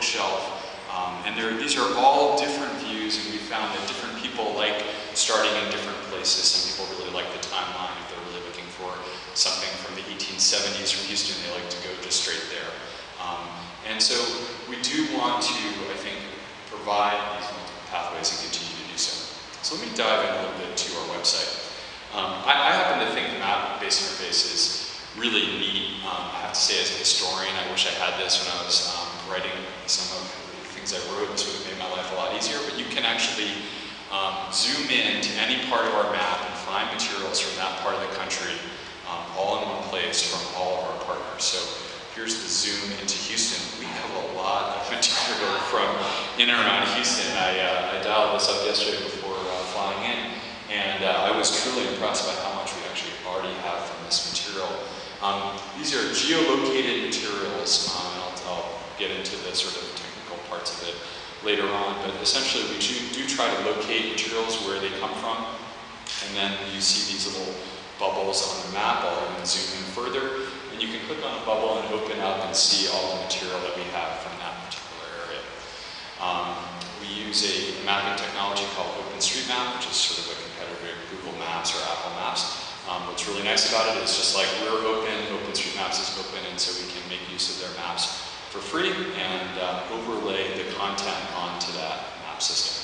bookshelf. And these are all different views, and we found that different people like starting in different places. Some people really like the timeline. If they're really looking for something from the 1870s from Houston, they like to go just straight there. And so we do want to, I think, provide these multiple pathways and continue to do so. So let me dive in a little bit to our website. I happen to think the map-based interface is really neat. I have to say, as a historian, I wish I had this when I was writing some of the things I wrote. This would have made my life a lot easier. But you can actually zoom in to any part of our map and find materials from that part of the country all in one place from all of our partners. So here's the zoom into Houston. We have a lot of material from in and around Houston. I dialed this up yesterday before flying in, and I was truly impressed by how much we actually already have from this material. These are geolocated materials, and I'll get into the sort of technical parts of it later on, but essentially we do try to locate materials where they come from, and then you see these little bubbles on the map. I'll even zoom in further, and you can click on the bubble and open up and see all the material that we have from that particular area. We use a mapping technology called OpenStreetMap, which is sort of a competitor to Google Maps or Apple Maps. What's really nice about it is just like we're open, OpenStreetMaps is open, and so we can make use of their maps for free and overlay the content onto that map system.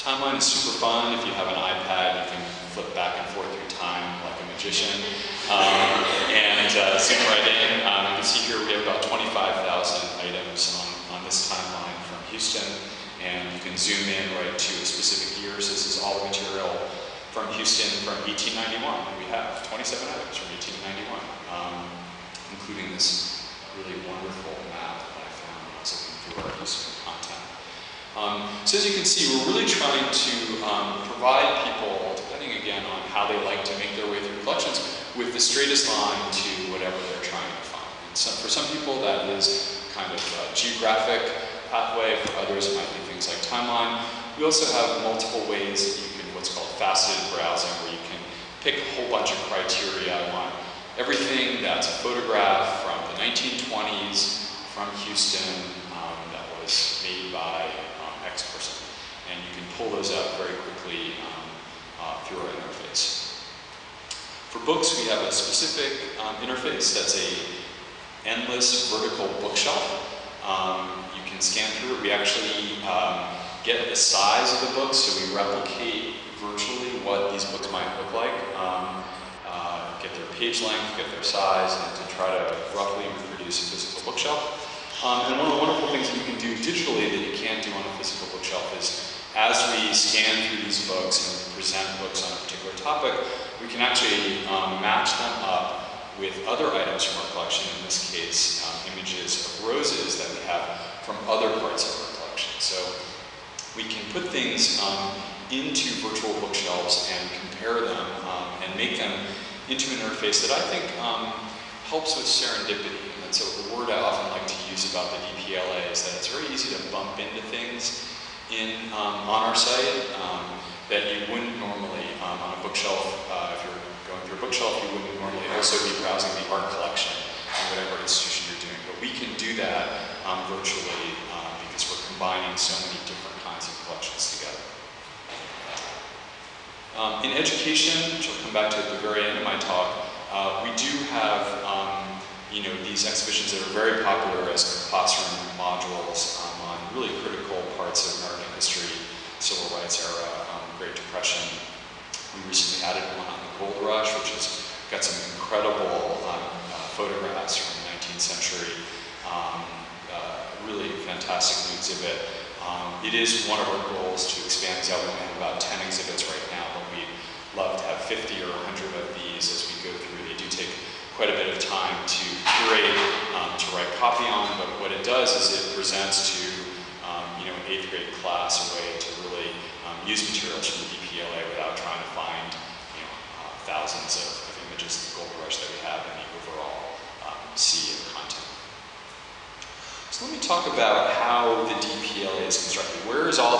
Timeline is super fun. If you have an iPad, you can flip back and forth through time like a magician and zoom right in. You can see here we have about 25,000 items on this timeline from Houston, and you can zoom in right to specific years. This is all the material from Houston from 1891. We have 27 items from 1891, including this really wonderful map that I found when I was looking through our Houston content. So as you can see, we're really trying to provide people, depending again on how they like to make their way through collections, with the straightest line to whatever they're trying to find. And so for some people, that is kind of a geographic pathway. For others, it might be things like timeline. We also have multiple ways that you can, what's called faceted browsing, where you can pick a whole bunch of criteria. I want everything that's a photograph from the 1920s from Houston that was made by X person. And you can pull those up very quickly through our interface. For books, we have a specific interface that's a endless vertical bookshelf. You can scan through it. We actually get the size of the books, so we replicate virtually what these books might look like, get their page length, get their size, and to try to roughly reproduce a physical bookshelf. And one of the wonderful things that you can do digitally that you can't do on a physical bookshelf is, as we scan through these books and present books on a particular topic, we can actually match them up with other items from our collection, in this case, images of roses that we have from other parts of our collection. So we can put things into virtual bookshelves and compare them and make them into an interface that I think helps with serendipity. And so the word I often like to use about the DPLA is that it's very easy to bump into things on our site that you wouldn't normally on a bookshelf. If you're going through a bookshelf, you wouldn't normally also be browsing the art collection in whatever institution you're doing. But we can do that virtually because we're combining so many different kinds of collections together. In education, which I'll come back to at the very end of my talk, we do have these exhibitions that are very popular as classroom modules on really critical parts of American history, civil rights era, Great Depression. We recently added one on the Gold Rush, which has got some incredible photographs from the 19th century. Really fantastic new exhibit. It is one of our goals to expand these out. We have about 10 exhibits right now, but we'd love to have 50 or 100 of these as we go through. They do take quite a bit of time to curate, to write copy on, but what it does is it presents to an 8th grade class a way to really use materials from the DPLA without trying to find thousands of images of the Gold Rush that we have in the overall sea of content. So let me talk about how the DPLA is constructed. Where is all